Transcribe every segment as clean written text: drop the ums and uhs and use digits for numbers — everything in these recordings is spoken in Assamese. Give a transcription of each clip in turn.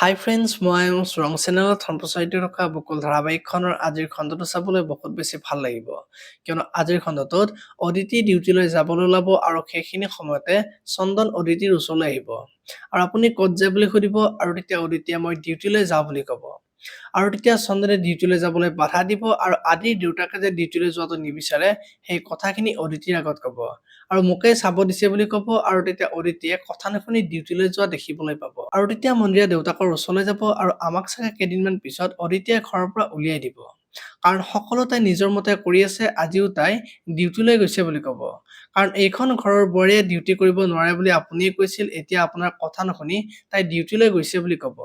হাই ফ্ৰেণ্ডছ, মই ৰং চেনেলত সম্প্ৰচাৰিত থকা বকুল ধাৰাবাহিকখনৰ আজিৰ খণ্ডটো চাবলৈ বহুত বেছি ভাল লাগিব। কিয়নো আজিৰ খণ্ডটোত অদিতি ডিউটিলৈ যাবলৈ ওলাব আৰু সেইখিনি সময়তে চন্দন অদিতিৰ ওচৰলৈ আহিব। আৰু আপুনি ক'ত যায় বুলি সুধিব আৰু তেতিয়া অদিতিয়ে মই ডিউটিলৈ যাওঁ বুলি ক'ব। আৰু তেতিয়া চন্দনে ডিউটিলৈ যাবলৈ বাধা দিব আৰু আদিৰ দেউতাকে যে ডিউটিলৈ যোৱাটো নিবিচাৰে সেই কথাখিনি অদিতিৰ আগত ক'ব। আৰু মোকে চাব দিছে বুলি ক'ব আৰু তেতিয়া অদিতিয়ে কথা নুশুনি ডিউটিলৈ যোৱা দেখিবলৈ পাব। আৰু তেতিয়া মন্দিৰে দেউতাকৰ ওচৰলৈ যাব আৰু আমাক চাগে কেইদিনমান পিছত অদিতিয়ে ঘৰৰ পৰা উলিয়াই দিব। কাৰণ সকলো তাই নিজৰ মতে কৰি আছে, আজিও তাই ডিউটিলৈ গৈছে বুলি ক'ব। কাৰণ এইখন ঘৰৰ বোৱাৰীয়ে ডিউটি কৰিব নোৱাৰে বুলি আপুনিয়ে কৈছিল, এতিয়া আপোনাৰ কথা নুশুনি তাই ডিউটিলৈ গৈছে বুলি ক'ব।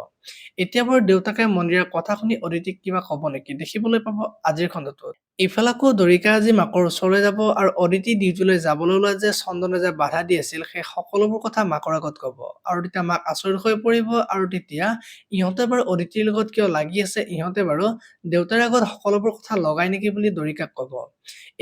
এতিয়া বাৰু দেউতাকে মন্দিৰৰ কথা শুনি অদিতিক কিবা ক'ব নেকি, দেখিবলৈ পাব আজিৰ খণ্ডটোত। ইফালে আকৌ দৰিকা আজি মাকৰ ওচৰলৈ যাব আৰু অদিতি ডিউটিলৈ যাবলৈ ওলোৱা যে চন্দনে যে বাধা দি আছিল সেই সকলোবোৰ কথা মাকৰ আগত ক'ব। আৰু তেতিয়া মাক আচৰিত হৈ পৰিব আৰু তেতিয়া ইহঁতে বাৰু অদিতিৰ লগত কিয় লাগি আছে, ইহঁতে বাৰু দেউতাৰ আগত সকলোবোৰ কথা লগাই নেকি বুলি দৰিকাক ক'ব।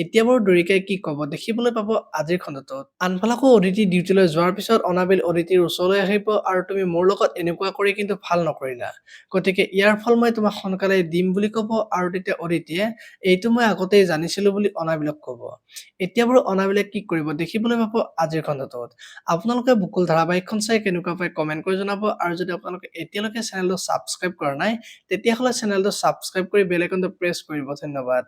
এতিয়া বাৰু দৰিকাই কি ক'ব দেখিবলৈ পাব আজিৰ খণ্ডটোত। আনফালে আকৌ অদিতি ডিউটিলৈ যোৱাৰ পিছত অনাবিল অদিতিৰ ওচৰলৈ আহিব আৰু তুমি মোৰ লগত এনেকুৱা কৰি কিন্তু ভাল নকৰিলা, গতিকে ইয়াৰ ফল মই তোমাক সোনকালে দিম বুলি ক'ব। আৰু তেতিয়া অদিতিয়ে এইটো মই আগতেই জানিছিলো বুলি অনাবিলক ক'ব। এতিয়া বাৰু অনাবিলে কি কৰিব দেখিবলৈ পাব আজিৰ খণ্ডটোত। আপোনালোকে বকুল ধাৰাবাহিকখন চাই কেনেকুৱা পায় কমেন্ট কৰি জনাব। আৰু যদি আপোনালোকে এতিয়ালৈকে চেনেলটো ছাবস্ক্ৰাইব কৰা নাই তেতিয়াহ'লে চেনেলটো ছাবস্ক্ৰাইব কৰি বেল আইকনটো প্ৰেছ কৰিব। ধন্যবাদ।